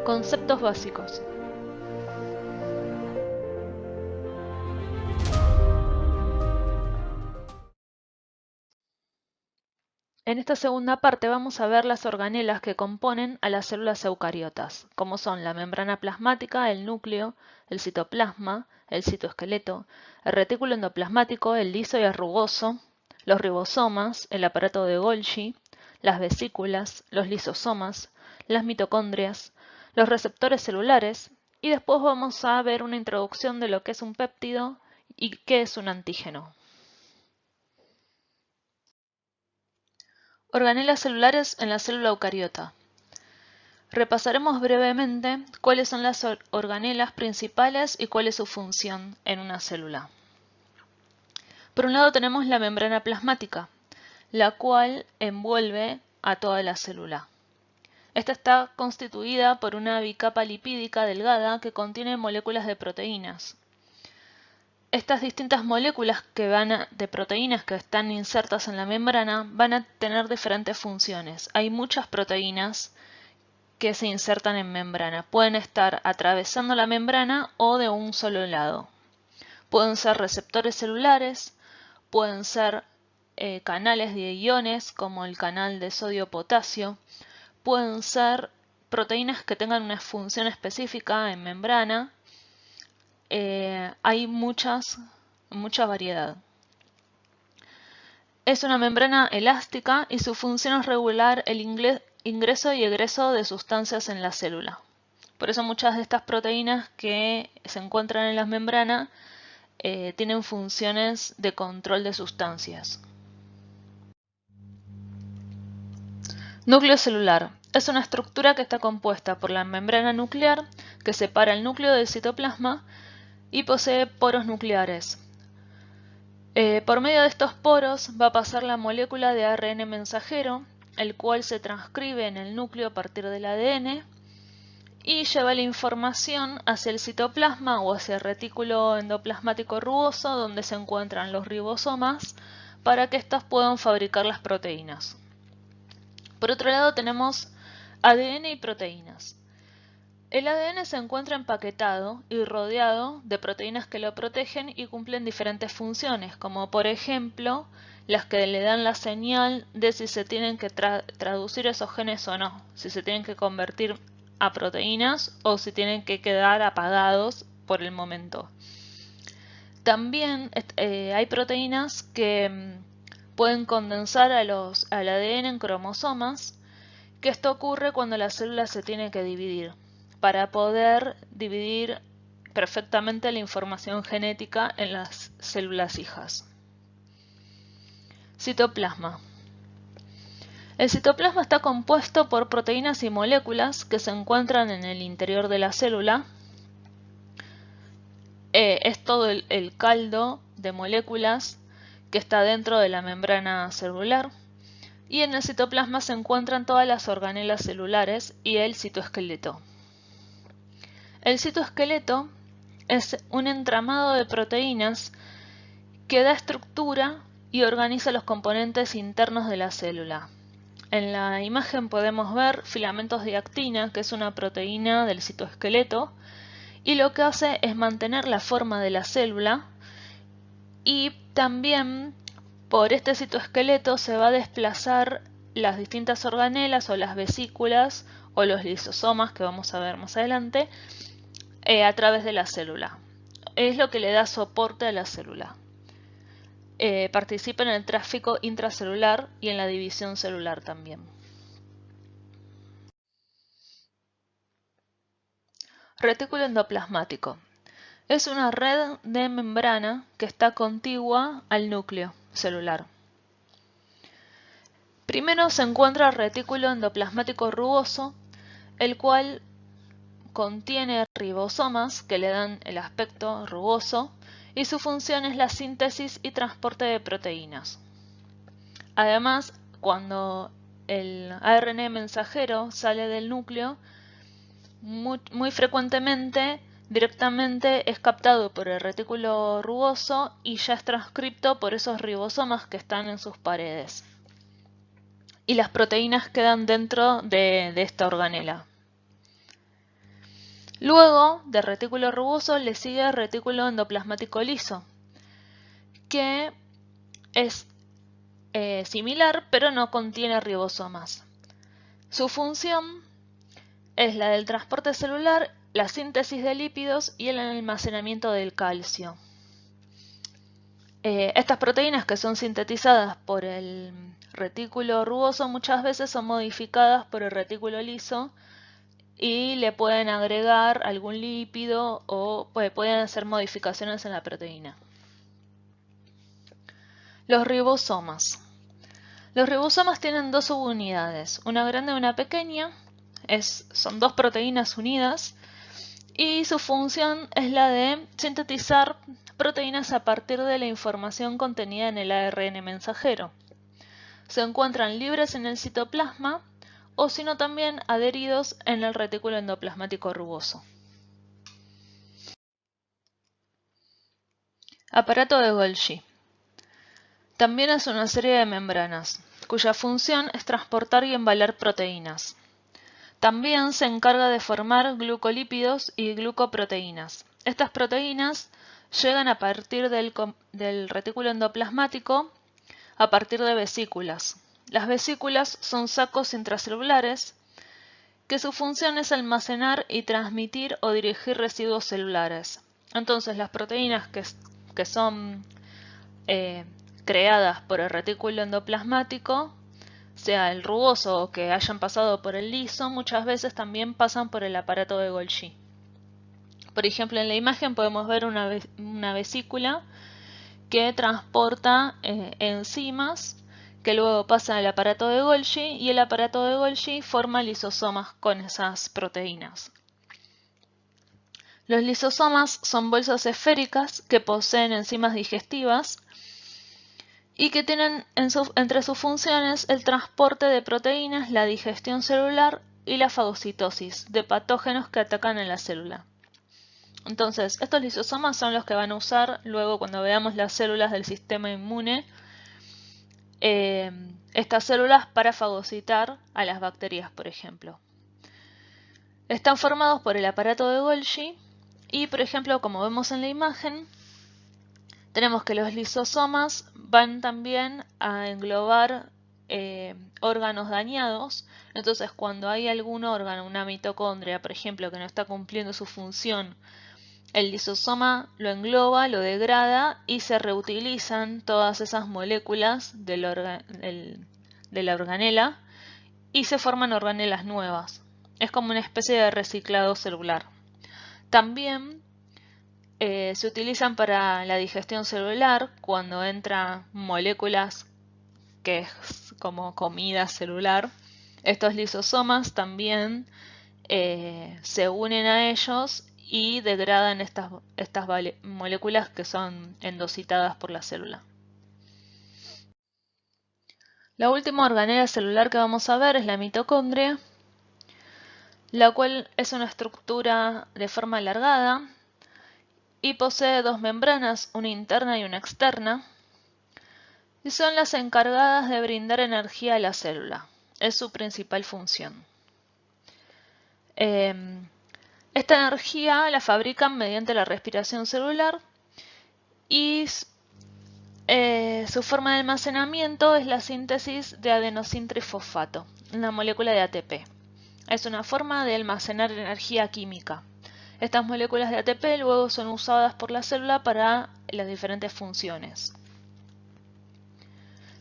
Conceptos básicos. En esta segunda parte vamos a ver las organelas que componen a las células eucariotas, como son la membrana plasmática, el núcleo, el citoplasma, el citoesqueleto, el retículo endoplasmático, el liso y el rugoso, los ribosomas, el aparato de Golgi, las vesículas, los lisosomas, las mitocondrias, los receptores celulares, y después vamos a ver una introducción de lo que es un péptido y qué es un antígeno. Organelas celulares en la célula eucariota. Repasaremos brevemente cuáles son las organelas principales y cuál es su función en una célula. Por un lado tenemos la membrana plasmática, la cual envuelve a toda la célula. Esta está constituida por una bicapa lipídica delgada que contiene moléculas de proteínas. Estas distintas moléculas de proteínas que están insertas en la membrana van a tener diferentes funciones. Hay muchas proteínas que se insertan en membrana. Pueden estar atravesando la membrana o de un solo lado. Pueden ser receptores celulares, pueden ser canales de iones como el canal de sodio-potasio, pueden ser proteínas que tengan una función específica en membrana. Hay mucha variedad. Es una membrana elástica y su función es regular el ingreso y egreso de sustancias en la célula. Por eso muchas de estas proteínas que se encuentran en las membranas tienen funciones de control de sustancias. Núcleo celular. Es una estructura que está compuesta por la membrana nuclear que separa el núcleo del citoplasma y posee poros nucleares. Por medio de estos poros va a pasar la molécula de ARN mensajero, el cual se transcribe en el núcleo a partir del ADN y lleva la información hacia el citoplasma o hacia el retículo endoplasmático rugoso, donde se encuentran los ribosomas, para que éstas puedan fabricar las proteínas. Por otro lado tenemos ADN y proteínas. El ADN se encuentra empaquetado y rodeado de proteínas que lo protegen y cumplen diferentes funciones, como por ejemplo las que le dan la señal de si se tienen que traducir esos genes o no, si se tienen que convertir a proteínas o si tienen que quedar apagados por el momento. También hay proteínas que pueden condensar al ADN en cromosomas, que esto ocurre cuando la célula se tiene que dividir, para poder dividir perfectamente la información genética en las células hijas. Citoplasma. El citoplasma está compuesto por proteínas y moléculas que se encuentran en el interior de la célula. Es todo el caldo de moléculas que está dentro de la membrana celular. Y en el citoplasma se encuentran todas las organelas celulares y el citoesqueleto. El citoesqueleto es un entramado de proteínas que da estructura y organiza los componentes internos de la célula. En la imagen podemos ver filamentos de actina, que es una proteína del citoesqueleto, y lo que hace es mantener la forma de la célula, y también por este citoesqueleto se va a desplazar las distintas organelas o las vesículas o los lisosomas, que vamos a ver más adelante, a través de la célula. Es lo que le da soporte a la célula. Participa en el tráfico intracelular y en la división celular también. Retículo endoplasmático. Es una red de membrana que está contigua al núcleo celular. Primero se encuentra el retículo endoplasmático rugoso, el cual contiene ribosomas que le dan el aspecto rugoso y su función es la síntesis y transporte de proteínas. Además, cuando el ARN mensajero sale del núcleo, muy frecuentemente directamente es captado por el retículo rugoso y ya es transcripto por esos ribosomas que están en sus paredes. Y las proteínas quedan dentro de esta organela. Luego del retículo rugoso le sigue el retículo endoplasmático liso, que es similar pero no contiene ribosomas. Su función es la del transporte celular, la síntesis de lípidos y el almacenamiento del calcio. Estas proteínas que son sintetizadas por el retículo rugoso muchas veces son modificadas por el retículo liso y le pueden agregar algún lípido o pueden hacer modificaciones en la proteína. Los ribosomas. Los ribosomas tienen dos subunidades, una grande y una pequeña. Son dos proteínas unidas y su función es la de sintetizar proteínas a partir de la información contenida en el ARN mensajero. Se encuentran libres en el citoplasma o sino también adheridos en el retículo endoplasmático rugoso. Aparato de Golgi. También es una serie de membranas, cuya función es transportar y embalar proteínas. También se encarga de formar glucolípidos y glucoproteínas. Estas proteínas llegan a partir del retículo endoplasmático a partir de vesículas. Las vesículas son sacos intracelulares que su función es almacenar y transmitir o dirigir residuos celulares. Entonces las proteínas que son creadas por el retículo endoplasmático, sea el rugoso o que hayan pasado por el liso, muchas veces también pasan por el aparato de Golgi. Por ejemplo, en la imagen podemos ver una vesícula que transporta enzimas que luego pasan al aparato de Golgi y el aparato de Golgi forma lisosomas con esas proteínas. Los lisosomas son bolsas esféricas que poseen enzimas digestivas y que tienen entre sus funciones el transporte de proteínas, la digestión celular y la fagocitosis de patógenos que atacan a la célula. Entonces, estos lisosomas son los que van a usar luego cuando veamos las células del sistema inmune, estas células para fagocitar a las bacterias, por ejemplo. Están formados por el aparato de Golgi y, por ejemplo, como vemos en la imagen, tenemos que los lisosomas van también a englobar órganos dañados. Entonces, cuando hay algún órgano, una mitocondria, por ejemplo, que no está cumpliendo su función, el lisosoma lo engloba, lo degrada y se reutilizan todas esas moléculas de la organela y se forman organelas nuevas. Es como una especie de reciclado celular. También se utilizan para la digestión celular cuando entran moléculas que es como comida celular. Estos lisosomas también se unen a ellos y degradan estas moléculas que son endocitadas por la célula. La última organela celular que vamos a ver es la mitocondria, la cual es una estructura de forma alargada y posee dos membranas, una interna y una externa, y son las encargadas de brindar energía a la célula. Es su principal función. Esta energía la fabrican mediante la respiración celular y su forma de almacenamiento es la síntesis de adenosintrifosfato, una molécula de ATP. Es una forma de almacenar energía química. Estas moléculas de ATP luego son usadas por la célula para las diferentes funciones.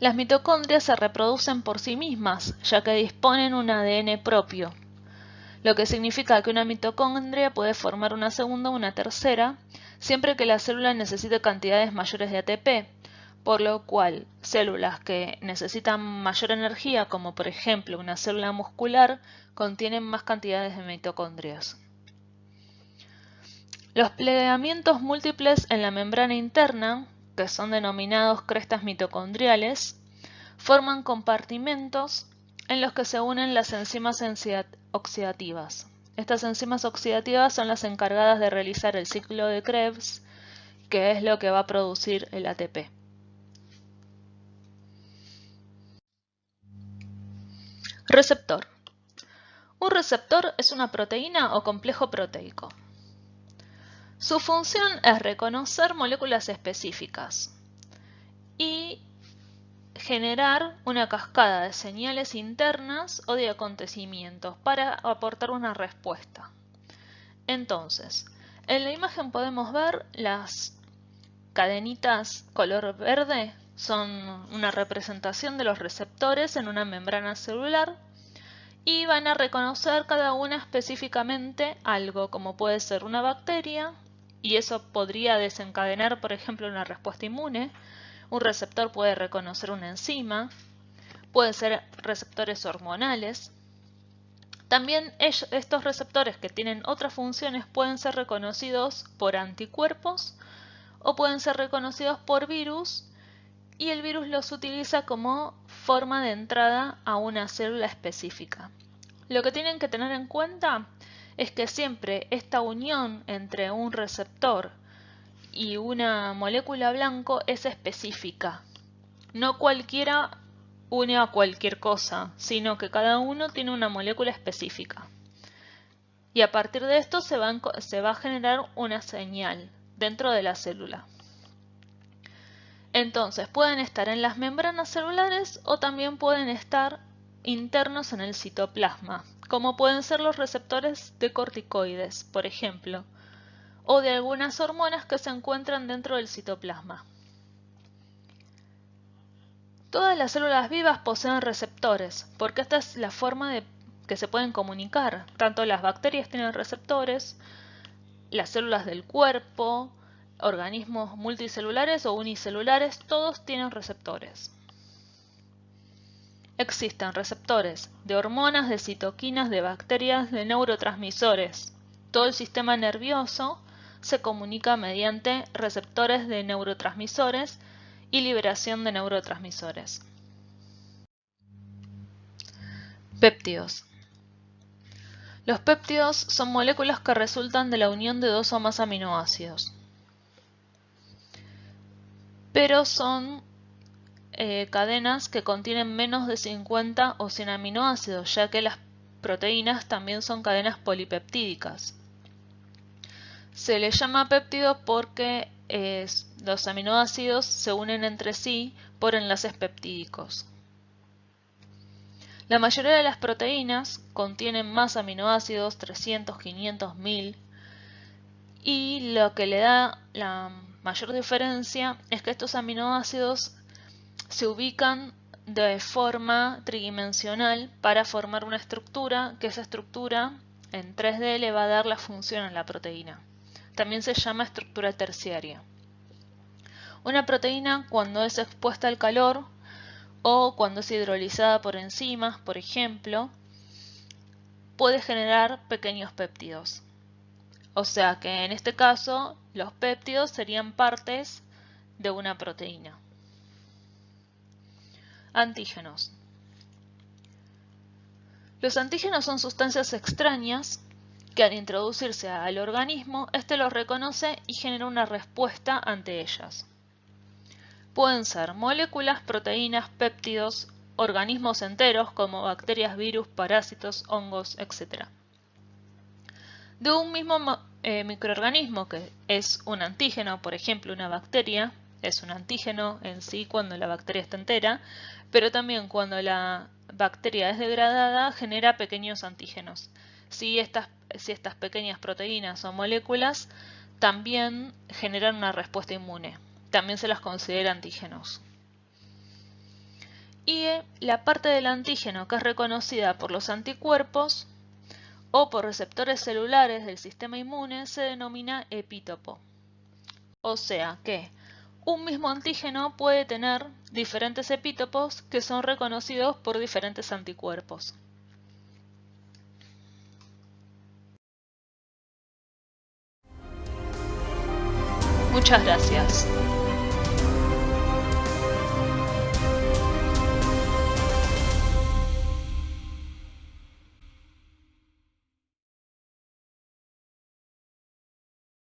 Las mitocondrias se reproducen por sí mismas, ya que disponen un ADN propio, lo que significa que una mitocondria puede formar una segunda o una tercera, siempre que la célula necesite cantidades mayores de ATP, por lo cual células que necesitan mayor energía, como por ejemplo una célula muscular, contienen más cantidades de mitocondrias. Los plegamientos múltiples en la membrana interna, que son denominados crestas mitocondriales, forman compartimentos en los que se unen las enzimas oxidativas. Estas enzimas oxidativas son las encargadas de realizar el ciclo de Krebs, que es lo que va a producir el ATP. Receptor. Un receptor es una proteína o complejo proteico. Su función es reconocer moléculas específicas y generar una cascada de señales internas o de acontecimientos para aportar una respuesta. Entonces, en la imagen podemos ver las cadenitas color verde, son una representación de los receptores en una membrana celular y van a reconocer cada una específicamente algo, como puede ser una bacteria, y eso podría desencadenar, por ejemplo, una respuesta inmune. Un receptor puede reconocer una enzima, pueden ser receptores hormonales. También estos receptores que tienen otras funciones pueden ser reconocidos por anticuerpos o pueden ser reconocidos por virus, y el virus los utiliza como forma de entrada a una célula específica. Lo que tienen que tener en cuenta es que siempre esta unión entre un receptor y una molécula blanco es específica. No cualquiera une a cualquier cosa, sino que cada uno tiene una molécula específica. Y a partir de esto se va a generar una señal dentro de la célula. Entonces pueden estar en las membranas celulares o también pueden estar internos en el citoplasma, como pueden ser los receptores de corticoides, por ejemplo, o de algunas hormonas que se encuentran dentro del citoplasma. Todas las células vivas poseen receptores, porque esta es la forma de que se pueden comunicar. Tanto las bacterias tienen receptores, las células del cuerpo, organismos multicelulares o unicelulares, todos tienen receptores. Existen receptores de hormonas, de citoquinas, de bacterias, de neurotransmisores. Todo el sistema nervioso se comunica mediante receptores de neurotransmisores y liberación de neurotransmisores. Péptidos. Los péptidos son moléculas que resultan de la unión de dos o más aminoácidos, pero son cadenas que contienen menos de 50 o 100 aminoácidos, ya que las proteínas también son cadenas polipeptídicas. Se les llama péptido porque los aminoácidos se unen entre sí por enlaces peptídicos. La mayoría de las proteínas contienen más aminoácidos, 300, 500, 1000, y lo que le da la mayor diferencia es que estos aminoácidos se ubican de forma tridimensional para formar una estructura, que esa estructura en 3D le va a dar la función a la proteína. También se llama estructura terciaria. Una proteína, cuando es expuesta al calor o cuando es hidrolizada por enzimas, por ejemplo, puede generar pequeños péptidos. O sea que en este caso los péptidos serían partes de una proteína. Antígenos. Los antígenos son sustancias extrañas que al introducirse al organismo, éste los reconoce y genera una respuesta ante ellas. Pueden ser moléculas, proteínas, péptidos, organismos enteros como bacterias, virus, parásitos, hongos, etc. De un mismo microorganismo que es un antígeno, por ejemplo una bacteria, es un antígeno en sí cuando la bacteria está entera, pero también cuando la bacteria es degradada genera pequeños antígenos. Si estas pequeñas proteínas o moléculas también generan una respuesta inmune. También se las considera antígenos. Y la parte del antígeno que es reconocida por los anticuerpos o por receptores celulares del sistema inmune se denomina epítopo. O sea que un mismo antígeno puede tener diferentes epítopos que son reconocidos por diferentes anticuerpos. Muchas gracias.